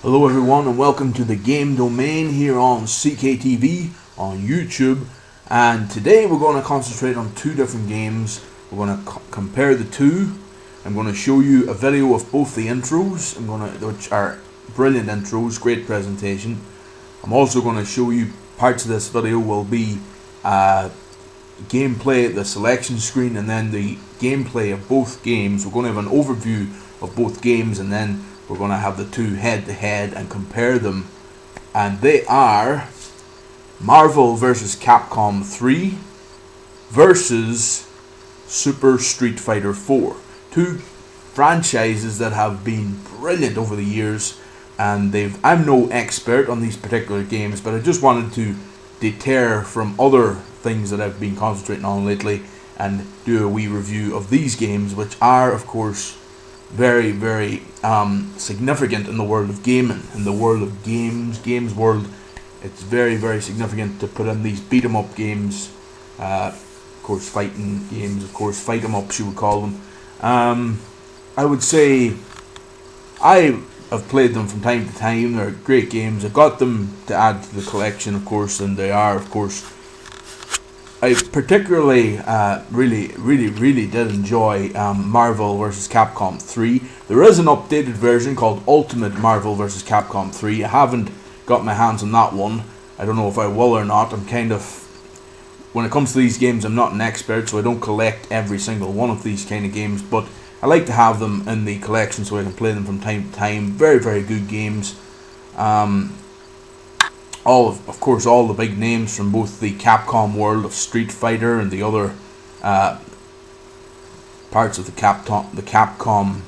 Hello everyone and welcome to the Game Domain here on CKTV on YouTube, and today we're going to concentrate on two different games. We're going to compare the two. I'm going to show you a video of both the intros, which are brilliant intros, great presentation. I'm also going to show you parts of this video will be gameplay, the selection screen, and then the gameplay of both games. We're going to have an overview of both games, and then we're going to have the two head to head and compare them. And they are Marvel vs. Capcom 3 versus Super Street Fighter 4. Two franchises that have been brilliant over the years, and I'm no expert on these particular games, but I just wanted to deter from other things that I've been concentrating on lately and do a wee review of these games, which are of course very, very significant in the world of gaming, in the world of games world. It's very, very significant to put in these beat 'em up games, of course fighting games, of course fight 'em ups you would call them. I would say I have played them from time to time. They're great games. I got them to add to the collection, of course, and they are, of course. I particularly really did enjoy Marvel vs. Capcom 3. There is an updated version called Ultimate Marvel vs. Capcom 3. I haven't got my hands on that one. I don't know if I will or not. I'm kind of, when it comes to these games, I'm not an expert, so I don't collect every single one of these kind of games, but I like to have them in the collection so I can play them from time to time. Very, very good games. Of course, all the big names from both the Capcom world of Street Fighter and the other parts of the Capcom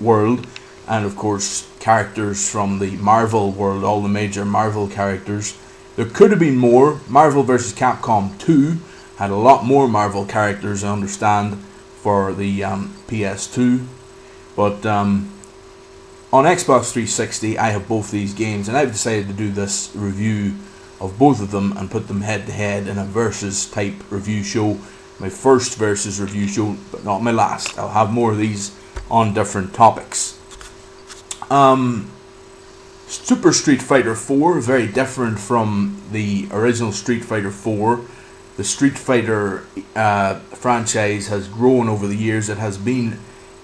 world, and of course characters from the Marvel world, all the major Marvel characters. There could have been more. Marvel vs. Capcom 2 had a lot more Marvel characters, I understand, for the PS2, but on Xbox 360, I have both these games, and I've decided to do this review of both of them and put them head to head in a versus type review show. My first versus review show, but not my last. I'll have more of these on different topics. Super Street Fighter 4 is very different from the original Street Fighter 4. The Street Fighter franchise has grown over the years. It has been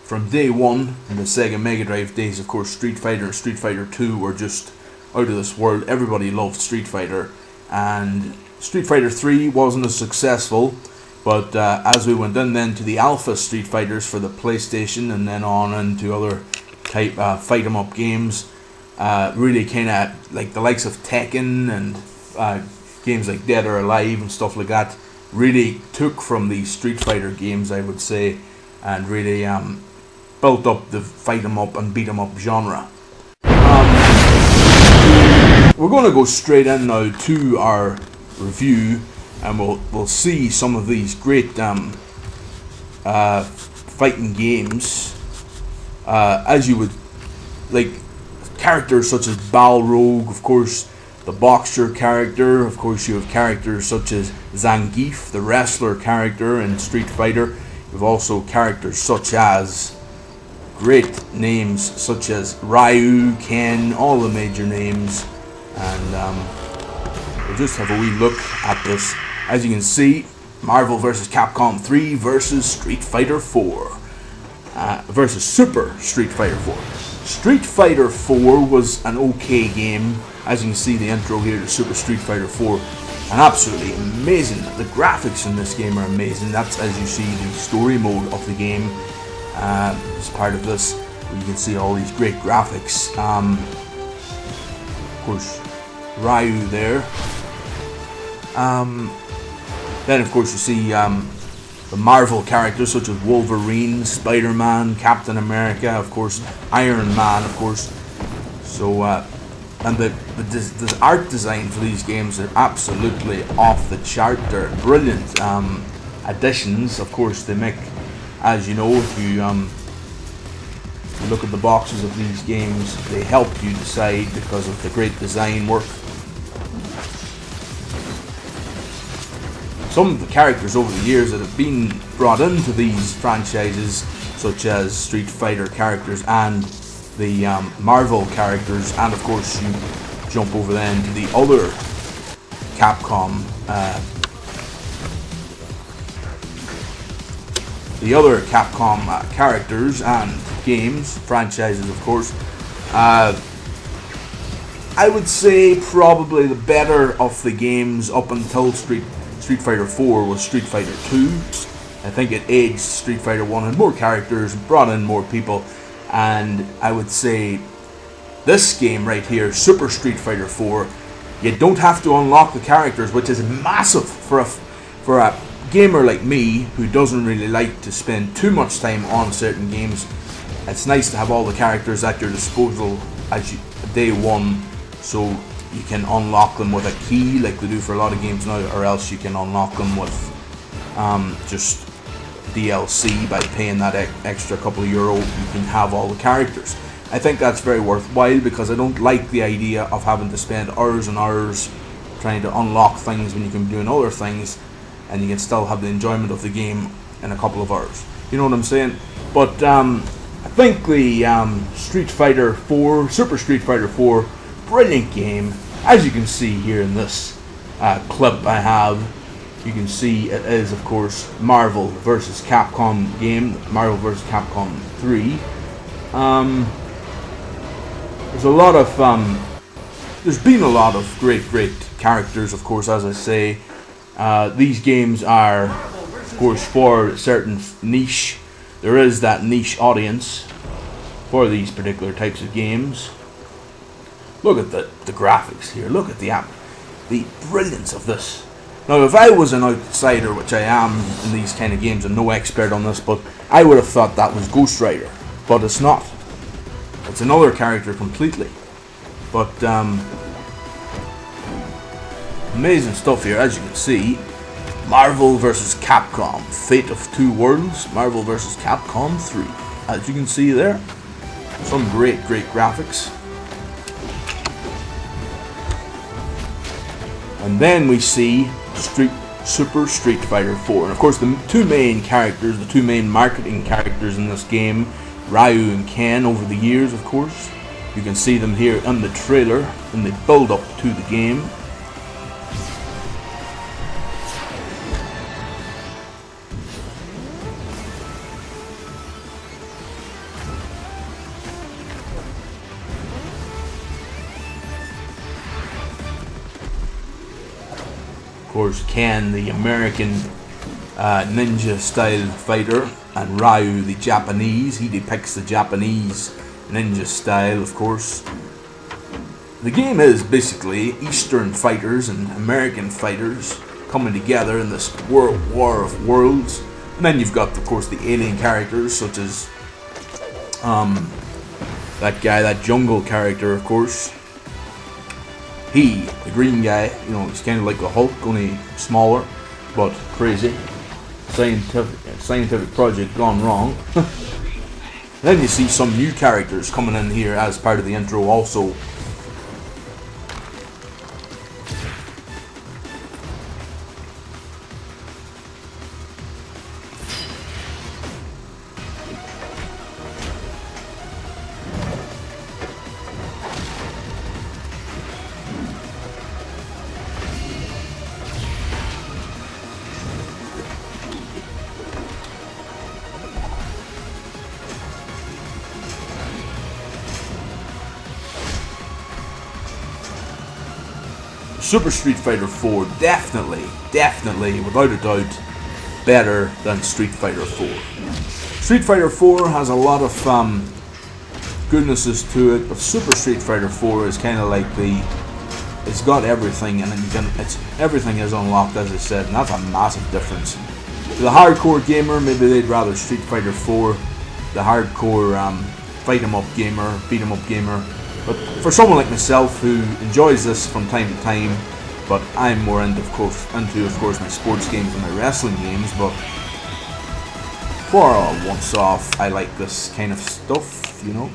from day one in the Sega Mega Drive days. Of course, Street Fighter and Street Fighter 2 were just out of this world. Everybody loved Street Fighter, and Street Fighter 3 wasn't as successful, but as we went in then to the Alpha Street Fighters for the PlayStation, and then on into other type fight 'em up games, really kind of like the likes of Tekken and games like Dead or Alive and stuff like that, really took from the Street Fighter games, I would say, and really built up the fight 'em up and beat 'em up genre. We're going to go straight in now to our review, and we'll see some of these great fighting games. As you would like, characters such as Balrog, of course, the boxer character. Of course, you have characters such as Zangief, the wrestler character in Street Fighter. You've also characters such as great names such as Ryu, Ken, all the major names, and we'll just have a wee look at this. As you can see, Marvel vs. Capcom 3 versus Street Fighter 4 versus Super Street Fighter 4. Street Fighter 4 was an okay game. As you can see, the intro here to Super Street Fighter 4, and absolutely amazing. The graphics in this game are amazing. That's, as you see, the story mode of the game. As part of this, where you can see all these great graphics. Of course, Ryu there. Then, of course, you see the Marvel characters such as Wolverine, Spider-Man, Captain America, of course, Iron Man, of course. So, and the art design for these games are absolutely off the chart. They're brilliant additions. Of course, they make, as you know, if you look at the boxes of these games, they help you decide because of the great design work. Some of the characters over the years that have been brought into these franchises, such as Street Fighter characters and the Marvel characters, and of course you jump over then to the other Capcom characters and games, franchises of course. I would say probably the better of the games up until Street Fighter 4 was Street Fighter 2. I think it aged Street Fighter 1, had more characters, brought in more people, and I would say this game right here, Super Street Fighter 4, you don't have to unlock the characters, which is massive for a gamer like me who doesn't really like to spend too much time on certain games. It's nice to have all the characters at your disposal as day one, so you can unlock them with a key like they do for a lot of games now, or else you can unlock them with just DLC by paying that extra couple of euro. You can have all the characters. I think that's very worthwhile because I don't like the idea of having to spend hours and hours trying to unlock things when you can be doing other things, and you can still have the enjoyment of the game in a couple of hours. You know what I'm saying? But I think the Street Fighter 4, Super Street Fighter 4, brilliant game. As you can see here in this clip I have, you can see it is of course Marvel vs. Capcom game, Marvel vs. Capcom 3. There's been a lot of great characters, of course, as I say. These games are, of course, for a certain niche. There is that niche audience for these particular types of games. Look at the graphics here. Look at the brilliance of this. Now, if I was an outsider, which I am in these kind of games, and no expert on this, but I would have thought that was Ghost Rider, but it's not. It's another character completely. But amazing stuff here, as you can see. Marvel vs. Capcom, Fate of Two Worlds, Marvel vs. Capcom 3. As you can see there, some great graphics. And then we see Super Street Fighter 4. And of course the two main characters, the two main marketing characters in this game, Ryu and Ken, over the years of course. You can see them here in the trailer, in the build up to the game. Of course, Ken, the American ninja style fighter, and Ryu, the Japanese. He depicts the Japanese ninja style, of course. The game is basically Eastern fighters and American fighters coming together in this war of worlds. And then you've got, of course, the alien characters, such as that guy, that jungle character, of course. The green guy, you know, he's kind of like the Hulk, only smaller, but crazy. Scientific project gone wrong. Then you see some new characters coming in here as part of the intro also. Super Street Fighter 4, definitely, without a doubt, better than Street Fighter 4. Street Fighter 4 has a lot of goodnesses to it, but Super Street Fighter 4 is kind of like it's got everything, and everything is unlocked, as I said, and that's a massive difference. To the hardcore gamer, maybe they'd rather Street Fighter 4. The hardcore fight 'em up gamer, beat 'em up gamer. But for someone like myself who enjoys this from time to time, but I'm more into, of course, my sports games and my wrestling games, but for a once off, I like this kind of stuff, you know.